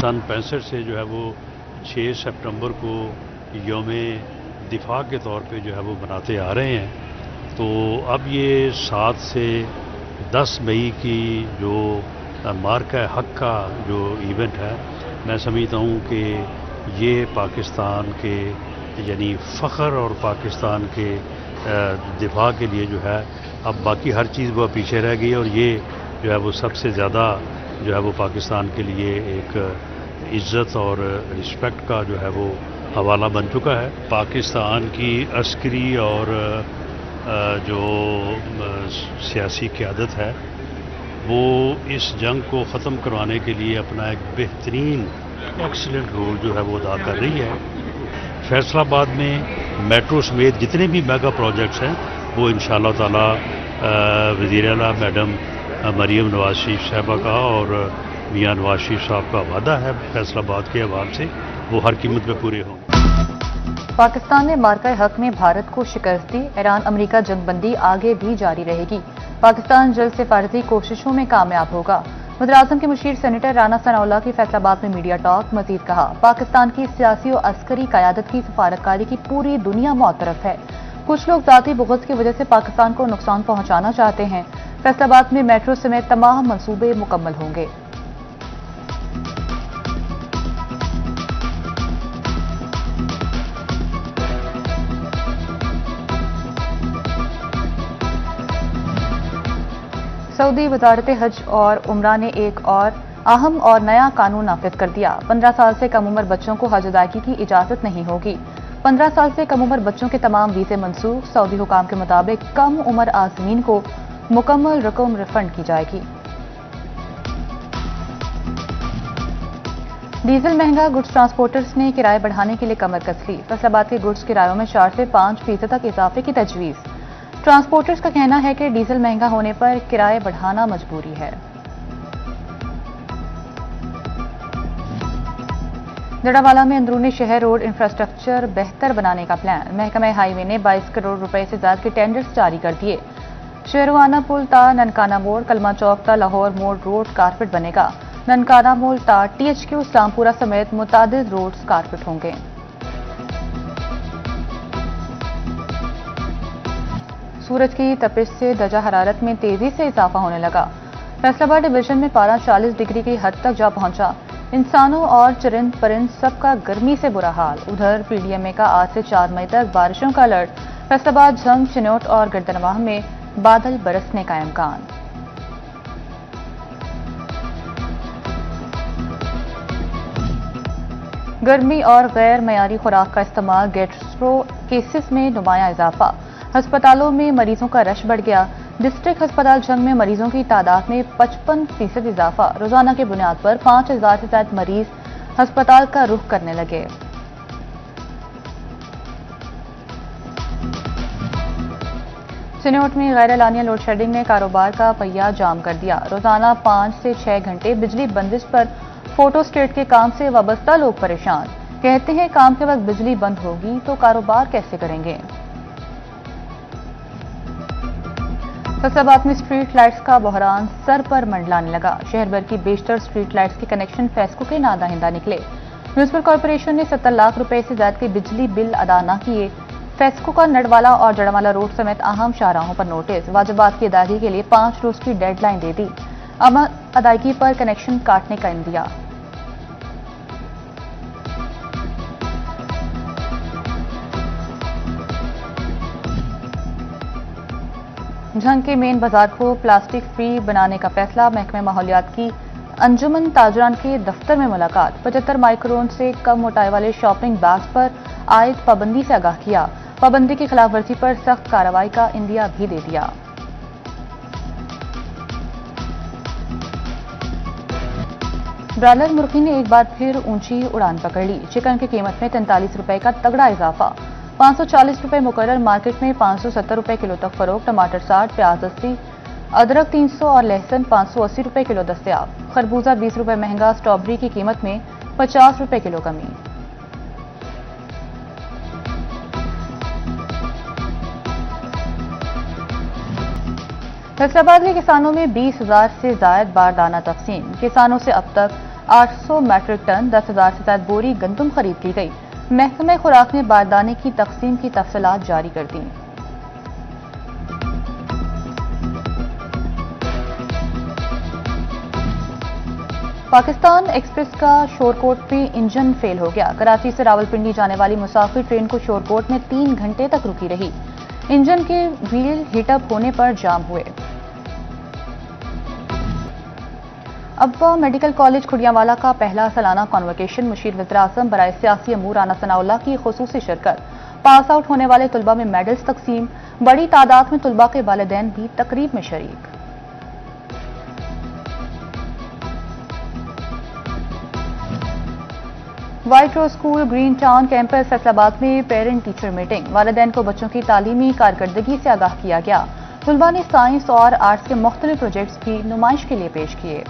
सन 65 से जो है वो 6 सितंबर को यौम दिफा के तौर पे जो है वो मनाते आ रहे हैं। तो अब ये 7 से 10 मई की जो मार्का हक का जो इवेंट है, मैं समझता हूँ कि ये पाकिस्तान के यानी फ़ख्र और पाकिस्तान के दिफा के लिए जो है अब बाकी हर चीज़ वो पीछे रह गई, और ये जो है वो सबसे ज़्यादा जो है वो पाकिस्तान के लिए एक इज़्ज़त और रिस्पेक्ट का जो है वो हवाला बन चुका है। पाकिस्तान की अस्करी और जो सियासी क़यादत है वो इस जंग को ख़त्म करवाने के लिए अपना एक बेहतरीन एक्सीलेंट रोल जो है वो अदा कर रही है। फैसलाबाद में मेट्रो समेत जितने भी मेगा प्रोजेक्ट्स हैं वो इंशाअल्लाह ताला वज़ीर आला मैडम मरीम नवाज शरीफ साहबा का और मियां नवाज शरीफ साहब का वादा है फैसलाबाद के अवाम से वो हर कीमत पे पूरे हों। पाकिस्तान ने मार्का हक में भारत को शिकस्त दी। ईरान अमेरिका जंगबंदी आगे भी जारी रहेगी। पाकिस्तान जल्द सिफारती कोशिशों में कामयाब होगा। वज़ीर-ए-आज़म के मुशीर सेनेटर राना सनाउल्लाह की फैसलाबाद में मीडिया टॉक। मजीद कहा, पाकिस्तान की सियासी और अस्करी क़यादत की सफारतकारी की पूरी दुनिया मुअतरफ है। कुछ लोग ज़ाती बुग़्ज़ की वजह से पाकिस्तान को नुकसान पहुंचाना चाहते हैं। फैसलाबाद में मेट्रो समेत तमाम मंसूबे मुकम्मल होंगे। सऊदी वज़ारत हज और उम्रा ने एक और अहम और नया कानून नाफिज कर दिया। 15 साल से कम उम्र बच्चों को हज अदायगी की इजाजत नहीं होगी। 15 साल से कम उम्र बच्चों के तमाम वीज़े मंसूख। सऊदी हुकाम के मुताबिक कम उम्र आज़मीन को मुकम्मल रकम रिफंड की जाएगी। डीजल महंगा, गुड्स ट्रांसपोर्टर्स ने किराए बढ़ाने के लिए कमर कस ली। फैसलाबाद के गुड्स किरायों में 4 से 5% तक इजाफे की तजवीज़। ट्रांसपोर्टर्स का कहना है कि डीजल महंगा होने पर किराए बढ़ाना मजबूरी है। जड़ावाला में अंदरूनी शहर रोड इंफ्रास्ट्रक्चर बेहतर बनाने का प्लान। महकमा हाईवे ने 22 करोड़ रुपए से ज्यादा के टेंडर्स जारी कर दिए। शेरवाना पुल ता ननकाना मोड़, कलमा चौक ता लाहौर मोड़ रोड कारपेट बनेगा। ननकाना मोड़ ता THQ इस्लामपुरा समेत मुतादिद रोड्स कारपेट होंगे। सूरज की तपिश से दर्जा हरारत में तेजी से इजाफा होने लगा। फैसलाबाद डिवीजन में पारा 40 डिग्री की हद तक जा पहुंचा। इंसानों और चरिंद परिंद सबका गर्मी से बुरा हाल। उधर PDMA का आज से 4 मई तक बारिशों का अलर्ट। फैसलाबाद, झंग, चिनोट और गर्दनवाह में बादल बरसने का इम्कान। गर्मी और गैर मयारी खुराक का इस्तेमाल, गैस्ट्रो केसेस में नुमाया इजाफा। अस्पतालों में मरीजों का रश बढ़ गया। डिस्ट्रिक्ट अस्पताल झंग में मरीजों की तादाद में 55% इजाफा। रोजाना की बुनियाद पर 5000 से ज्यादा मरीज अस्पताल का रुख करने लगे। चिनोट में गैर एलानिया लोड शेडिंग ने कारोबार का पहिया जाम कर दिया। रोजाना 5 से 6 घंटे बिजली बंदिश पर फोटो स्टेट के काम से वाबस्ता लोग परेशान। कहते हैं काम के वक्त बिजली बंद होगी तो कारोबार कैसे करेंगे। फैसलाबाद में स्ट्रीट लाइट्स का बहरान सर पर मंडलाने लगा। शहर भर की बेशतर स्ट्रीट लाइट्स के कनेक्शन फेस्को के नादाहिंदा निकले। म्यूनिसिपल कॉर्पोरेशन ने 70 लाख रुपए से ज्यादा के बिजली बिल अदा न किए। फेस्को का नडवाला और जड़वाला रोड समेत अहम शाहराहों पर नोटिस। वाजिबात की अदायगी के लिए 5 रोज की डेडलाइन दे दी। अमल अदायगी पर कनेक्शन काटने का इंदिया। झंग के मेन बाजार को प्लास्टिक फ्री बनाने का फैसला। महकमे माहौलियात की अंजुमन ताजरान के दफ्तर में मुलाकात। 75 माइक्रोन से कम मोटाई वाले शॉपिंग बैग्स पर आयद पाबंदी से आगाह किया। पाबंदी की खिलाफवर्जी पर सख्त कार्रवाई का इंदिया भी दे दिया। ब्रायलर मुर्गी ने एक बार फिर ऊंची उड़ान पकड़ ली। चिकन की कीमत में 43 रुपए का तगड़ा इजाफा। 540 रुपए मुकर्रर मार्केट में 570 रुपए किलो तक फरोख्त। टमाटर 60, प्याज 80, अदरक 300 और लहसुन 580 रुपए किलो दस्तयाब। खरबूजा 20 रुपए महंगा। स्ट्रॉबेरी की कीमत में 50 रुपए किलो कमी। फैसलाबाद के किसानों में 20,000 से ज्यादा बारदाना तकसीम। किसानों से अब तक 800 میٹرک ٹن 10,000 سے زائد بوری گندم خرید لی گئی۔ محکمہ خوراک نے باردانے کی تقسیم کی تفصیلات جاری کر دیں۔ پاکستان ایکسپریس کا شورکوٹ میں انجن فیل ہو گیا۔ کراچی سے راولپنڈی جانے والی مسافر ٹرین کو شورکوٹ میں 3 گھنٹے تک رکی رہی۔ انجن کے ویل ہیٹ اپ ہونے پر جام ہوئے۔ ابا میڈیکل کالج کھڑیاوالا کا پہلا سالانہ کانوکیشن، مشیر وزیراعظم برائے سیاسی امور رانا ثناءاللہ کی خصوصی شرکت۔ پاس آؤٹ ہونے والے طلبہ میں میڈلز تقسیم، بڑی تعداد میں طلبہ کے والدین بھی تقریب میں شریک۔ White rose school green town campus Faisalabad میں پیرنٹ ٹیچر میٹنگ، والدین کو بچوں کی تعلیمی کارکردگی سے آگاہ کیا گیا۔ طلبہ نے سائنس اور آرٹس کے مختلف پروجیکٹس بھی نمائش کے لیے پیش کیے۔